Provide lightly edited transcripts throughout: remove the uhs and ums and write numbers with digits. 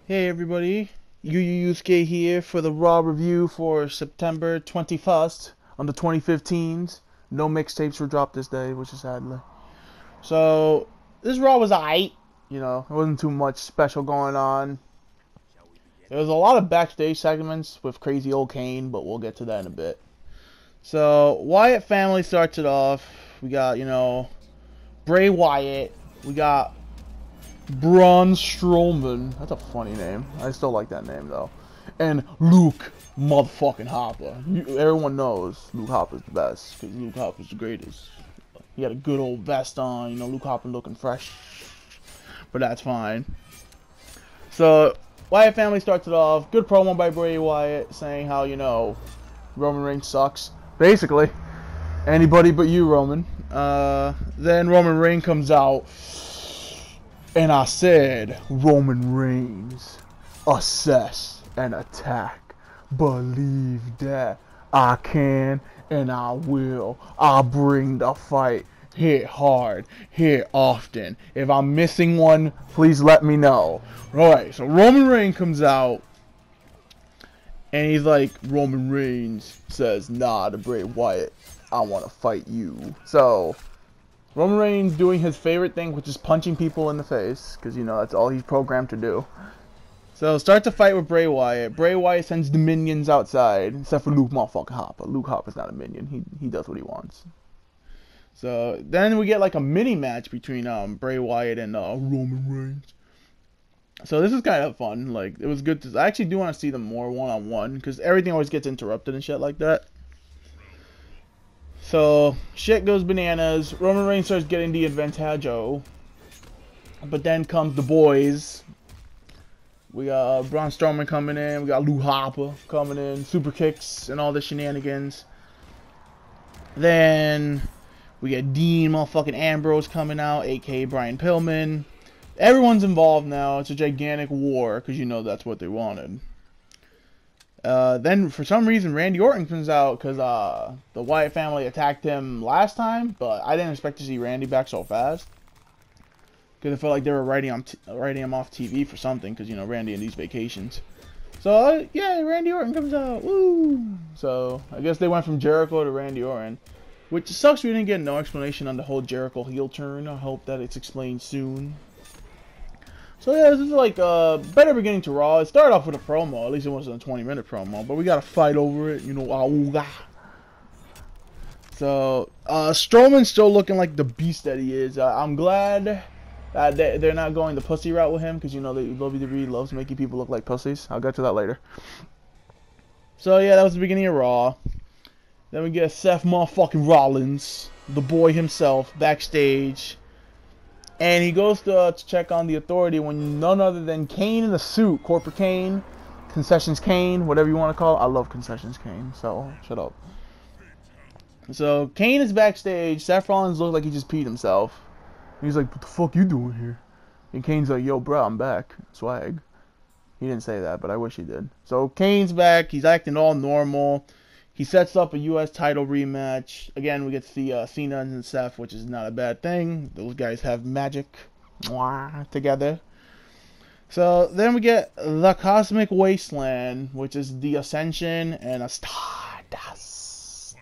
Hey everybody, Yusuke here for the Raw review for September 21st on the 2015s. No mixtapes were dropped this day, which is sadly. So, this Raw was aight. It wasn't too much special going on. There was a lot of backstage segments with crazy old Kane, but we'll get to that in a bit. So, Wyatt family starts it off. We got, Bray Wyatt. We got Braun Strowman. That's a funny name. I still like that name though. And Luke motherfucking Harper. Everyone knows Luke Harper's the best because Luke Harper's the greatest. He had a good old vest on. Luke Harper looking fresh. But that's fine. So Wyatt family starts it off. Good promo by Bray Wyatt saying how Roman Reigns sucks. Basically, anybody but you, Roman. Then Roman Reigns comes out. And I said, Roman Reigns, assess and attack. Believe that I can and I will. I'll bring the fight. Hit hard. Hit often. If I'm missing one, please let me know. Alright, so Roman Reigns comes out. And he's like, Roman Reigns says, nah, to Bray Wyatt. I want to fight you. So Roman Reigns doing his favorite thing, which is punching people in the face, because, that's all he's programmed to do. So, start the fight with Bray Wyatt. Bray Wyatt sends the minions outside, except for Luke motherfucking Harper. Luke Harper's not a minion. He does what he wants. So, then we get, like, a mini-match between Bray Wyatt and Roman Reigns. So, this is kind of fun. Like, it was good to... I actually do want to see them more one-on-one, because everything always gets interrupted and shit like that. So, shit goes bananas. Roman Reigns starts getting the advantaggio. But then comes the boys. We got Braun Strowman coming in. We got Luke Harper coming in. Super kicks and all the shenanigans. Then we get Dean motherfucking Ambrose coming out, a.k.a. Brian Pillman. Everyone's involved now. It's a gigantic war, because that's what they wanted. Then, for some reason, Randy Orton comes out because the Wyatt family attacked him last time, but I didn't expect to see Randy back so fast. Because I felt like they were writing him off TV for something, because, Randy and these vacations. So, yeah, Randy Orton comes out. Woo! So, I guess they went from Jericho to Randy Orton. Which sucks we didn't get no explanation on the whole Jericho heel turn. I hope that it's explained soon. So yeah, this is like a better beginning to Raw. It started off with a promo, at least it wasn't a 20-minute promo, but we got to fight over it, So, Strowman's still looking like the beast that he is. I'm glad that they're not going the pussy route with him, because the WWE loves making people look like pussies. I'll get to that later. So yeah, that was the beginning of Raw. Then we get Seth motherfucking Rollins, the boy himself, backstage. And he goes to check on the Authority when none other than Kane in the suit. Corporate Kane, Concessions Kane, whatever you want to call it. I love Concessions Kane, so shut up. So Kane is backstage. Seth Rollins looks like he just peed himself. He's like, what the fuck you doing here? And Kane's like, yo, bro, I'm back. Swag. He didn't say that, but I wish he did. So Kane's back. He's acting all normal. He sets up a U.S. title rematch. Again, we get to see Cena and Seth, which is not a bad thing. Those guys have magic together. So then we get the Cosmic Wasteland, which is the Ascension and a Stardust,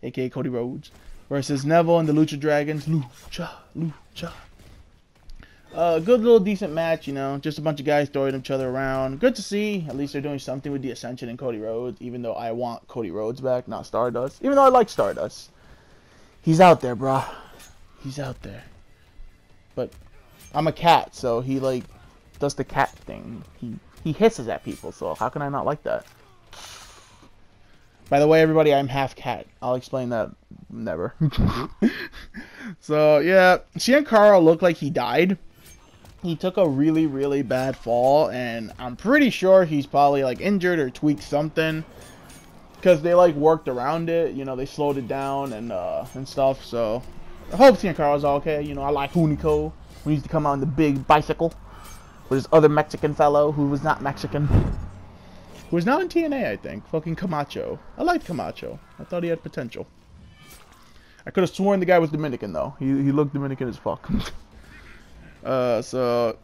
a.k.a. Cody Rhodes, versus Neville and the Lucha Dragons. Lucha. Good little decent match, just a bunch of guys throwing each other around. Good to see. At least they're doing something with the Ascension and Cody Rhodes, even though I want Cody Rhodes back, not Stardust. Even though I like Stardust. He's out there, brah. He's out there. But I'm a cat, so he, does the cat thing. He hisses at people, so how can I not like that? By the way, everybody, I'm half cat. I'll explain that never. So, yeah. Cien Cara looked like he died. He took a really, really bad fall, and I'm pretty sure he's probably, injured or tweaked something. Because they, worked around it. They slowed it down and stuff, so I hope Cien Cara's okay. I like Hunico, who used to come out on the big bicycle with his other Mexican fellow who was not Mexican. Who was now in TNA, I think. Fucking Camacho. I liked Camacho. I thought he had potential. I could have sworn the guy was Dominican, though. He looked Dominican as fuck. So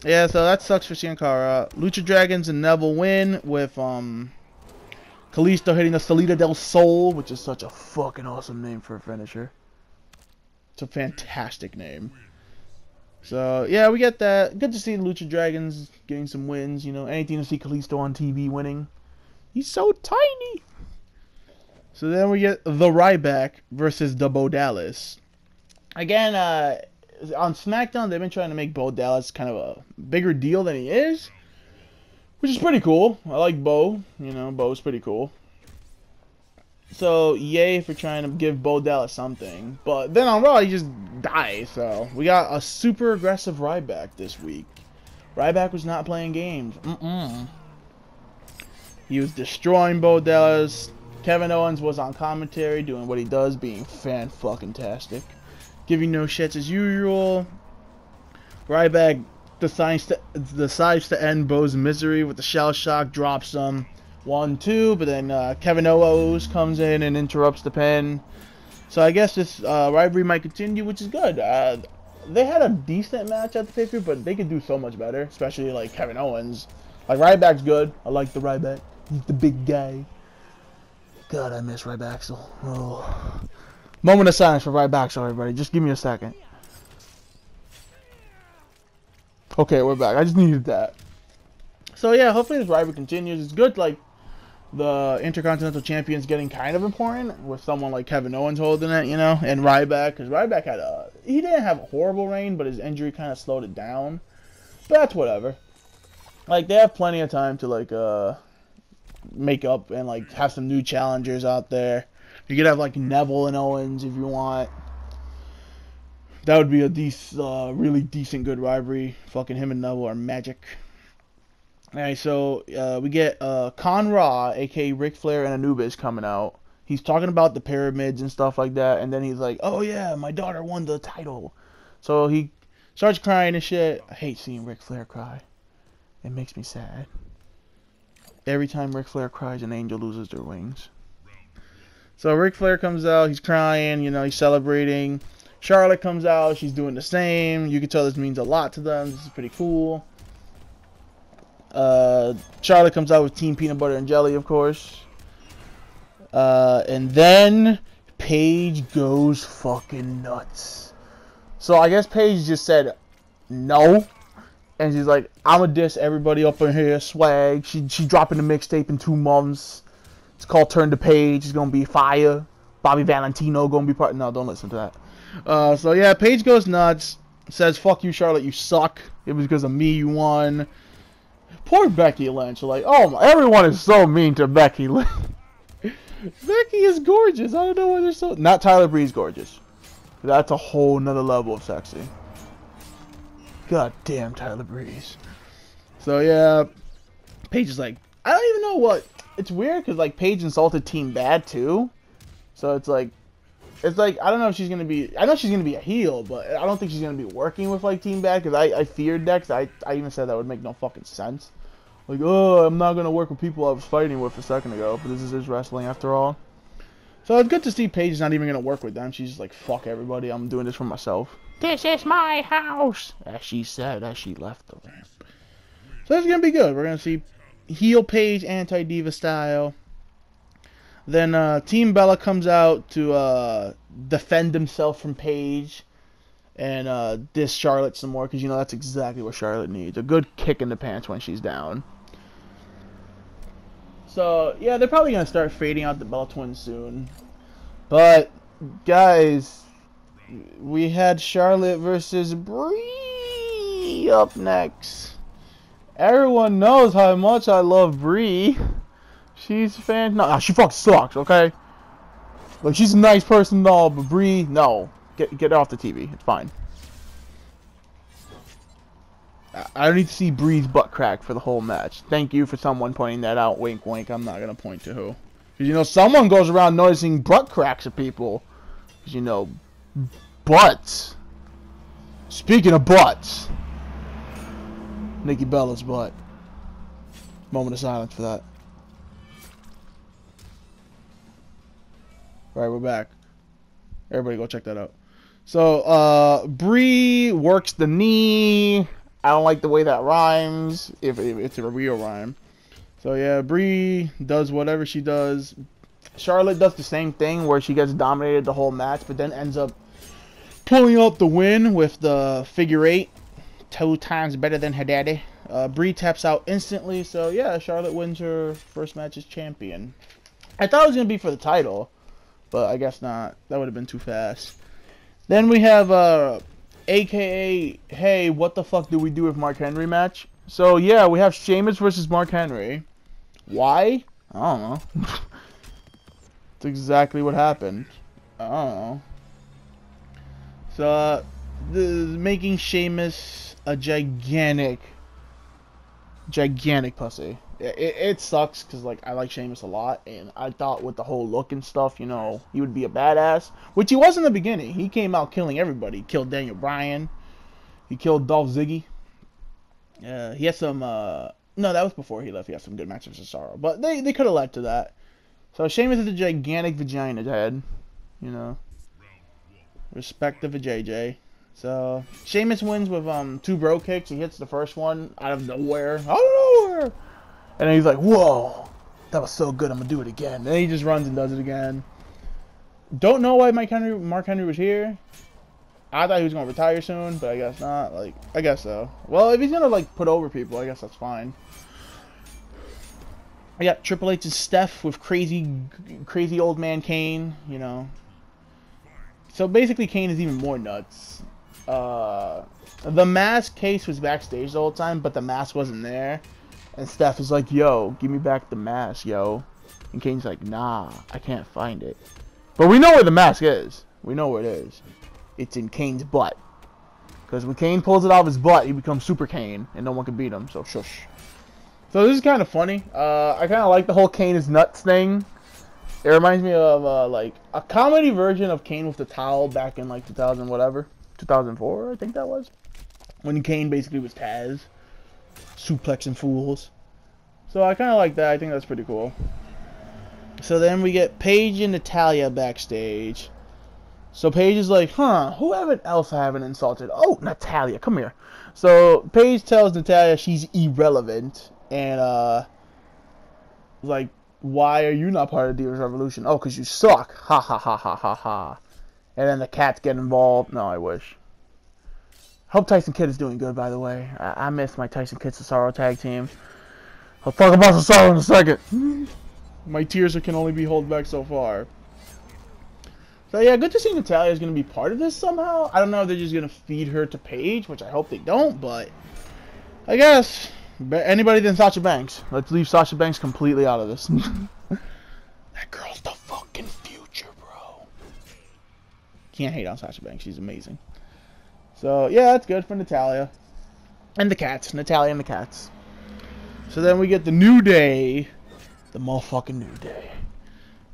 Yeah, so that sucks for Sin Cara. Lucha Dragons and Neville win with Kalisto hitting the Salida del Sol, which is such a fucking awesome name for a finisher. It's a fantastic name. So, yeah, we get that. Good to see the Lucha Dragons getting some wins. You know, anything to see Kalisto on TV winning. He's so tiny. So then we get the Ryback versus the Bo Dallas. Again, on SmackDown, they've been trying to make Bo Dallas kind of a bigger deal than he is. Which is pretty cool. I like Bo. You know, Bo's pretty cool. So, yay for trying to give Bo Dallas something. But then on Raw, he just dies. So, we got a super aggressive Ryback this week. Ryback was not playing games. He was destroying Bo Dallas. Kevin Owens was on commentary doing what he does, being fan-fucking-tastic. Giving no shits as usual. Ryback decides to end Bo's misery with the shell shock, drops him 1-2, but then Kevin Owens comes in and interrupts the pin. So I guess this rivalry might continue, which is good. They had a decent match at the pay-per-view, but they could do so much better, especially like Kevin Owens. Like Ryback's good. I like the Ryback. He's the big guy. God, I miss Ryback. Oh. Moment of silence for Ryback, everybody. Just give me a second. Okay, we're back. I just needed that. So yeah, hopefully this rivalry continues. It's good, like the Intercontinental Champion's getting kind of important with someone like Kevin Owens holding it, you know, and Ryback, because Ryback he didn't have a horrible reign, but his injury kind of slowed it down. But that's whatever. Like they have plenty of time to like make up and like have some new challengers out there. You could have like Neville and Owens if you want. That would be a really decent, good rivalry. Fucking him and Neville are magic. Alright, so we get Con Ra, aka Ric Flair and Anubis coming out. He's talking about the pyramids and stuff like that, and then he's like, oh yeah, my daughter won the title. So he starts crying and shit. I hate seeing Ric Flair cry. It makes me sad. Every time Ric Flair cries, an angel loses their wings. So Ric Flair comes out, he's crying, you know, he's celebrating. Charlotte comes out, she's doing the same. You can tell this means a lot to them. This is pretty cool. Charlotte comes out with Team Peanut Butter and Jelly, of course. And then Paige goes fucking nuts. So I guess Paige just said no. And she's like, I'ma diss everybody up in here, swag. She dropping the mixtape in 2 months. It's called Turn the Page. It's gonna be fire. Bobby Valentino gonna be part. No, don't listen to that. So yeah, Paige goes nuts. Says, fuck you, Charlotte, you suck. It was because of me you won. Poor Becky Lynch. Like, oh my, everyone is so mean to Becky Lynch. Becky is gorgeous. I don't know why they're so. Not Tyler Breeze gorgeous. That's a whole nother level of sexy. God damn Tyler Breeze. So yeah, Paige is like, I don't even know what. It's weird because like Paige insulted Team Bad too. So it's like I don't know if she's gonna be. I know she's gonna be a heel, but I don't think she's gonna be working with like Team Bad because I feared that. Cause I even said that would make no fucking sense. Like, oh, I'm not gonna work with people I was fighting with a second ago, but this is wrestling after all. So it's good to see Paige is not even gonna work with them. She's just like, fuck everybody. I'm doing this for myself. This is my house, as she said as she left the ramp. So it's gonna be good. We're gonna see heel Paige, anti-diva style. Then Team Bella comes out to defend himself from Paige and diss Charlotte some more because you know that's exactly what Charlotte needs. A good kick in the pants when she's down. So yeah, they're probably gonna start fading out the Bella Twins soon. But guys, we had Charlotte versus Brie up next. Everyone knows how much I love Brie. She's no, she fucking sucks, okay? Like, she's a nice person and all, but Brie, no. Get off the TV. It's fine. I don't need to see Brie's butt crack for the whole match. Thank you for someone pointing that out. Wink, wink. I'm not going to point to who. Because, you know, someone goes around noticing butt cracks of people. Because, you know, butts. Speaking of butts. Nikki Bella's butt. Moment of silence for that. Alright, we're back. Everybody go check that out. So, Brie works the knee. I don't like the way that rhymes, if it's a real rhyme. So yeah, Brie does whatever she does. Charlotte does the same thing where she gets dominated the whole match, but then ends up pulling out the win with the figure 8. 2 times better than her daddy. Brie taps out instantly, so yeah, Charlotte wins her first match as champion. I thought it was going to be for the title, but I guess not. That would have been too fast. Then we have AKA, hey, what the fuck do we do with Mark Henry match? So yeah, we have Sheamus versus Mark Henry. Why? I don't know. That's exactly what happened. I don't know. So, making Sheamus a gigantic pussy. It sucks because, like, I like Sheamus a lot, and I thought with the whole look and stuff, you know, he would be a badass, which he was in the beginning. He came out killing everybody. He killed Daniel Bryan. He killed Dolph Ziggler. He had some, no, that was before he left. He had some good matches with Cesaro, but they could have led to that. So Sheamus is a gigantic vagina head, you know. Respect the JJ. So Sheamus wins with 2 bro kicks. He hits the first one out of nowhere. And then he's like, whoa, that was so good, I'm gonna do it again. Then he just runs and does it again. Don't know why Mark Henry was here. I thought he was gonna retire soon, but I guess not. Like, I guess so. Well, if he's gonna like put over people, I guess that's fine. I got Triple H and Steph with crazy old man Kane, you know. So basically Kane is even more nuts. The mask case was backstage the whole time, but the mask wasn't there. And Steph is like, yo, give me back the mask, yo. And Kane's like, nah, I can't find it. But we know where the mask is. We know where it is. It's in Kane's butt. Because when Kane pulls it out of his butt, he becomes Super Kane, and no one can beat him, so shush. So this is kind of funny. I kind of like the whole Kane is nuts thing. It reminds me of like a comedy version of Kane with the towel back in like 2000 whatever, 2004 I think that was, when Kane basically was Taz, suplexing fools. So I kind of like that. I think that's pretty cool. So then we get Paige and Natalya backstage. So Paige is like, huh, who else haven't insulted? Oh, Natalya, come here. So Paige tells Natalya she's irrelevant. And, like, why are you not part of Divas Revolution? Oh, because you suck. Ha, ha, ha, ha, ha, ha. And then the cats get involved. No, I wish. Hope Tyson Kidd is doing good, by the way. I miss my Tyson Kidd Cesaro tag team. I'll talk about Cesaro in a second. My tears can only be held back so far. So, yeah, good to see Natalya is going to be part of this somehow. I don't know if they're just going to feed her to Paige, which I hope they don't, but I guess. Anybody than Sasha Banks. Let's leave Sasha Banks completely out of this. That girl's the fucking future, bro. Can't hate on Sasha Banks. She's amazing. So, yeah, that's good for Natalya. And the cats. Natalya and the cats. So then we get the New Day. The motherfucking New Day.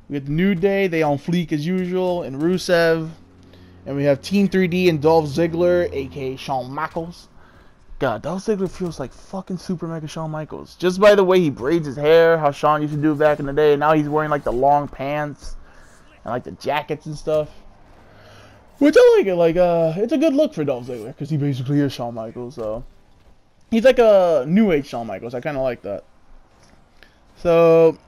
We get the New Day. They on fleek as usual. And Rusev. And we have Team 3D and Dolph Ziggler, a.k.a. Shawn Michaels. God, Dolph Ziggler feels like fucking super mega Shawn Michaels. Just by the way he braids his hair, how Shawn used to do back in the day. And now he's wearing like the long pants and like the jackets and stuff. Which I like it. Like, it's a good look for Dolph Ziggler because he basically is Shawn Michaels. So he's like a new age Shawn Michaels. I kind of like that. So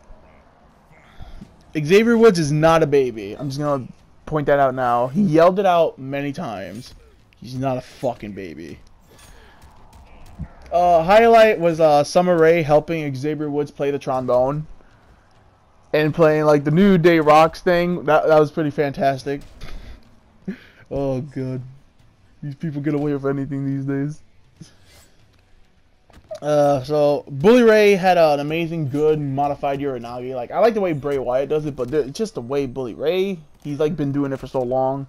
Xavier Woods is not a baby. I'm just gonna point that out now. He yelled it out many times. He's not a fucking baby. Highlight was Summer Rae helping Xavier Woods play the trombone and playing like the New Day Rocks thing. That was pretty fantastic. Oh god, these people get away with anything these days. So Bully Ray had an amazing, good modified Uranagi. Like I like the way Bray Wyatt does it, but it's just the way Bully Ray. He's like been doing it for so long,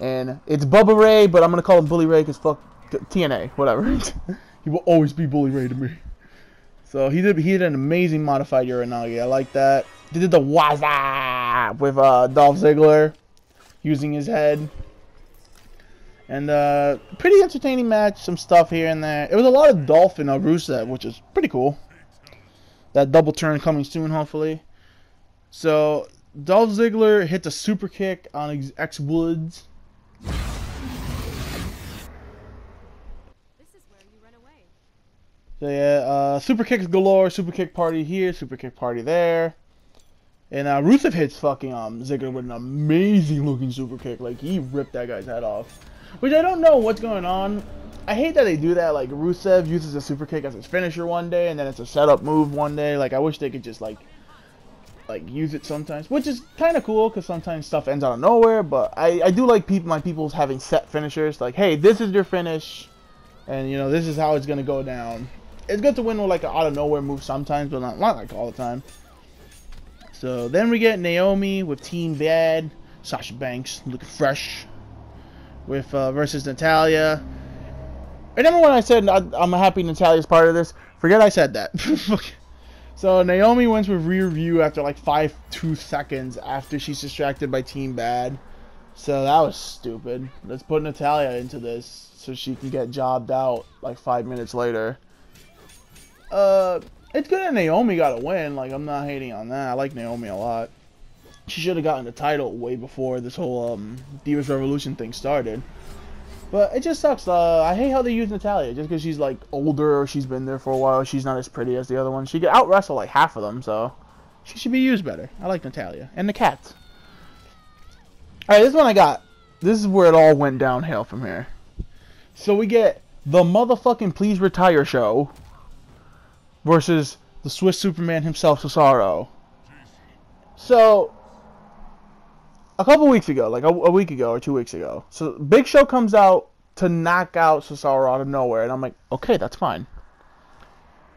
and it's Bubba Ray, but I'm gonna call him Bully Ray because fuck TNA, whatever. He will always be Bully Ray to me. So he did an amazing modified Uranagi. I like that. They did the Waza with Dolph Ziggler using his head. And pretty entertaining match. Some stuff here and there. It was a lot of Dolph and Rusev, which is pretty cool. That double turn coming soon, hopefully. So Dolph Ziggler hits a super kick on X Woods. So yeah, super kicks galore, super kick party here, super kick party there. And Rusev hits fucking Ziggler with an amazing looking super kick. Like, he ripped that guy's head off. Which I don't know what's going on. I hate that they do that. Like, Rusev uses a super kick as his finisher one day, and then it's a setup move one day. Like, I wish they could just, like use it sometimes. Which is kind of cool, because sometimes stuff ends out of nowhere. But I do like my people's having set finishers. Like, hey, this is your finish. And, you know, this is how it's going to go down. It's good to win with, like, an out-of-nowhere move sometimes, but not like all the time. So then we get Naomi with Team Bad, Sasha Banks looking fresh, with versus Natalya. Remember when I said I'm happy Natalia's part of this? Forget I said that. So Naomi wins with rear view after like 2 seconds after she's distracted by Team Bad. So that was stupid. Let's put Natalya into this so she can get jobbed out like 5 minutes later. It's good that Naomi got a win. Like, I'm not hating on that. I like Naomi a lot. She should have gotten the title way before this whole Divas Revolution thing started. But it just sucks. I hate how they use Natalya. Just because she's like older or she's been there for a while, she's not as pretty as the other one. She could out wrestle like half of them, so she should be used better. I like Natalya and the cats. All right, this one I got. This is where it all went downhill from here. So we get the motherfucking Please Retire show versus the Swiss Superman himself, Cesaro. So, a couple weeks ago, like a week ago or 2 weeks ago, so Big Show comes out to knock out Cesaro out of nowhere, and I'm like, okay, that's fine.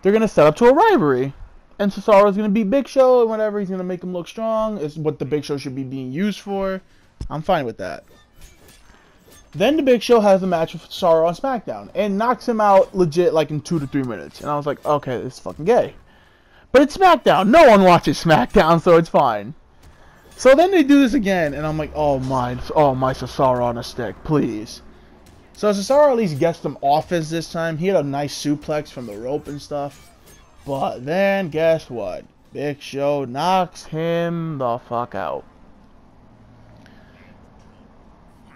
They're going to set up to a rivalry, and Cesaro's going to beat Big Show, and whatever, he's going to make him look strong. It's what the Big Show should be being used for. I'm fine with that. Then the Big Show has a match with Cesaro on SmackDown and knocks him out legit like in 2 to 3 minutes. And I was like, okay, this is fucking gay. But it's SmackDown. No one watches SmackDown, so it's fine. So then they do this again, and I'm like, oh my Cesaro on a stick, please. So Cesaro at least gets them offense this time. He had a nice suplex from the rope and stuff. But then, guess what? Big Show knocks him the fuck out.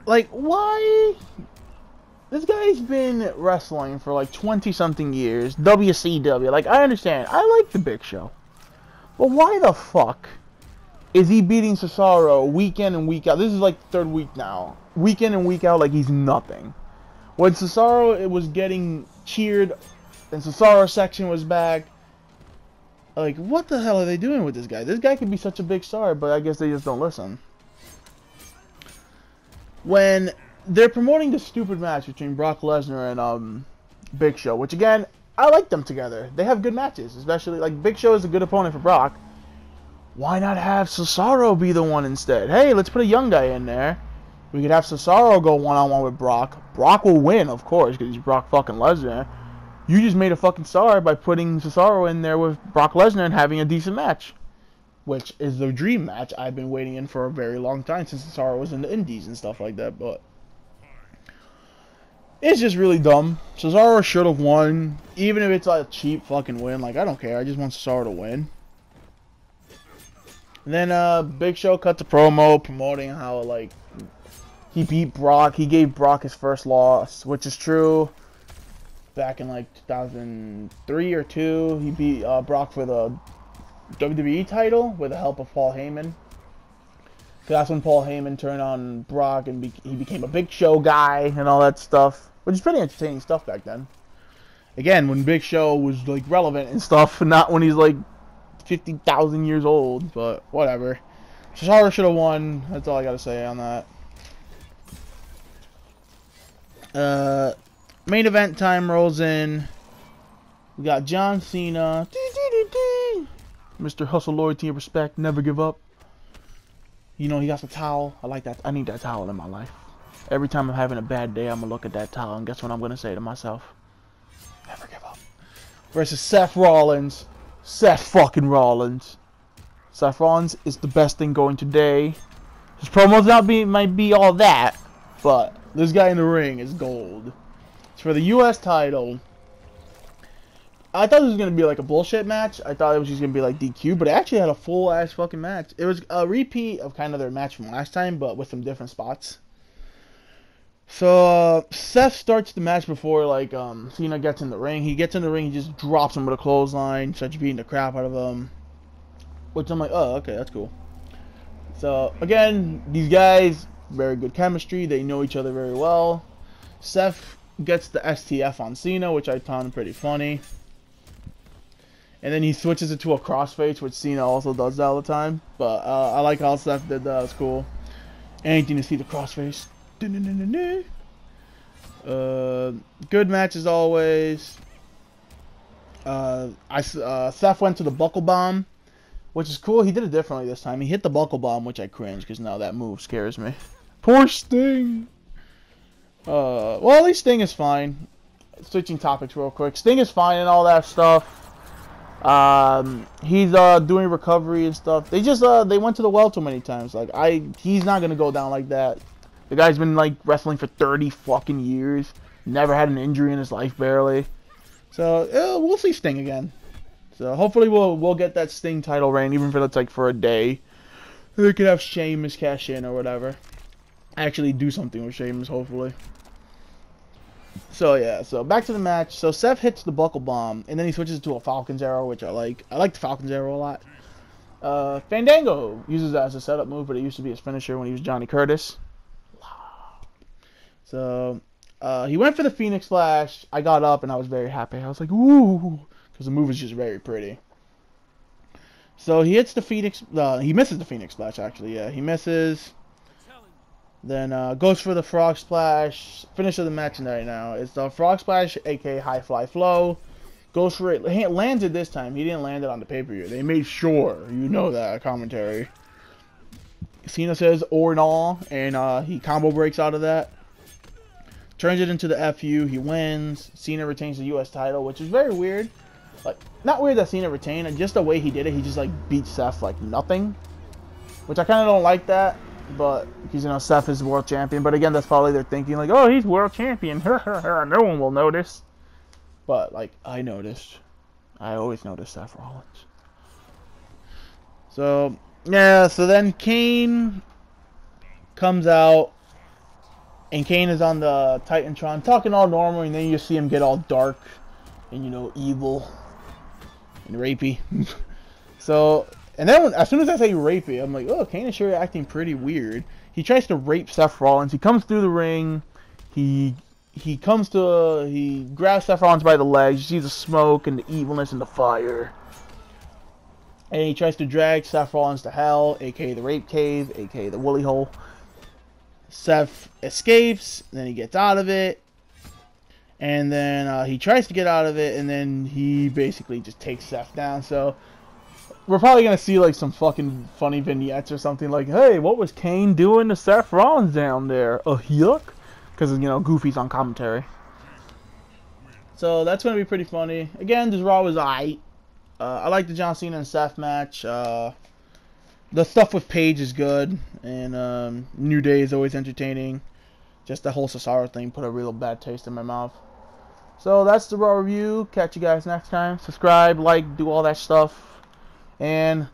Like, why? This guy's been wrestling for like 20-something years. WCW. Like, I understand. I like the Big Show. But why the fuck is he beating Cesaro week in and week out? This is like the 3rd week now. Week in and week out like he's nothing. When Cesaro was getting cheered and Cesaro section was back, like, what the hell are they doing with this guy? This guy could be such a big star, but I guess they just don't listen. When they're promoting this stupid match between Brock Lesnar and Big Show, which again, I like them together. They have good matches, especially like Big Show is a good opponent for Brock. Why not have Cesaro be the one instead? Hey, let's put a young guy in there. We could have Cesaro go one-on-one with Brock. Brock will win, of course, because he's Brock fucking Lesnar. You just made a fucking star by putting Cesaro in there with Brock Lesnar and having a decent match. Which is the dream match I've been waiting in for a very long time since Cesaro was in the Indies and stuff like that, but it's just really dumb. Cesaro should have won, even if it's like a cheap fucking win. Like, I don't care. I just want Cesaro to win. And then Big Show cut the promo promoting how like he beat Brock. He gave Brock his first loss, which is true. Back in like 2003 or 2, he beat Brock for the WWE title with the help of Paul Heyman. That's when Paul Heyman turned on Brock and he became a Big Show guy and all that stuff, which is pretty entertaining stuff back then. Again, when Big Show was like relevant and stuff, not when he's like 50,000 years old, but whatever. Cesaro should have won. That's all I gotta say on that. Main event time rolls in. We got John Cena. Mr. Hustle, Loyalty, and Respect. Never give up. You know, he got the towel. I like that. I need that towel in my life. Every time I'm having a bad day, I'm going to look at that towel, and guess what I'm going to say to myself? Never give up. Versus Seth Rollins. Seth fucking Rollins. Seth Rollins is the best thing going today. His promos might be all that, but this guy in the ring is gold. It's for the U.S. title. I thought this was going to be like a bullshit match. I thought it was just going to be like DQ, but it actually had a full-ass fucking match. It was a repeat of kind of their match from last time, but with some different spots. So Seth starts the match before like Cena gets in the ring. He gets in the ring, he just drops him with a clothesline, starts beating the crap out of him. Which I'm like, oh, okay, that's cool. So again, these guys, very good chemistry. They know each other very well. Seth gets the STF on Cena, which I found pretty funny. And then he switches it to a crossface, which Cena also does that all the time. But I like how Seth did that. It's cool. Anything to see the crossface. Good match as always. Seth went to the buckle bomb, which is cool. He did it differently this time. He hit the buckle bomb, which I cringe because now that move scares me. Poor Sting. Well, at least Sting is fine. Switching topics real quick. Sting is fine and all that stuff. He's doing recovery and stuff. They just they went to the well too many times. Like he's not gonna go down like that. The guy's been like wrestling for 30 fucking years. Never had an injury in his life barely. So we'll see Sting again. So hopefully we'll get that Sting title reign, even if it's like for a day. They could have Sheamus cash in or whatever. Actually do something with Sheamus, hopefully. So yeah, so back to the match. So Seth hits the buckle bomb, and then he switches to a Falcon's Arrow, which I like. I like the Falcon's Arrow a lot. Fandango uses that as a setup move, but it used to be his finisher when he was Johnny Curtis. So he went for the Phoenix Splash. I got up and I was very happy. I was like, ooh, because the move is just very pretty. So he hits the Phoenix. He misses the Phoenix Splash actually. Yeah, he misses. Then goes for the Frog Splash. Finish of the match right now. It's the Frog Splash, aka High Fly Flow. Goes for it. He lands it this time. He didn't land it on the pay-per-view. They made sure. You know that commentary. Cena says or no, and he combo breaks out of that. Turns it into the FU. He wins. Cena retains the U.S. title, which is very weird. Like, not weird that Cena retained, and just the way he did it, he just like beat Seth like nothing. Which I kind of don't like that. But because, you know, Seth is world champion. But again, that's probably they're thinking like, oh, he's world champion. No one will notice. But like, I noticed. I always notice Seth Rollins. So yeah. So then Kane comes out, and Kane is on the Titantron talking all normal, and then you see him get all dark and, you know, evil and rapey. So. And then as soon as I say rapey, I'm like, oh, Kane is sure acting pretty weird. He tries to rape Seth Rollins. He comes through the ring. He grabs Seth Rollins by the legs. You see the smoke and the evilness and the fire. And he tries to drag Seth Rollins to hell, aka the rape cave, aka the woolly hole. Seth escapes. Then he gets out of it. And then he tries to get out of it. And then he basically just takes Seth down. So we're probably going to see like some fucking funny vignettes or something like, hey, what was Kane doing to Seth Rollins down there? A yuck? Because, you know, Goofy's on commentary. So that's going to be pretty funny. Again, this Raw was aight. I like the John Cena and Seth match. The stuff with Paige is good. And New Day is always entertaining. Just the whole Cesaro thing put a real bad taste in my mouth. So that's the Raw review. Catch you guys next time. Subscribe, like, do all that stuff. And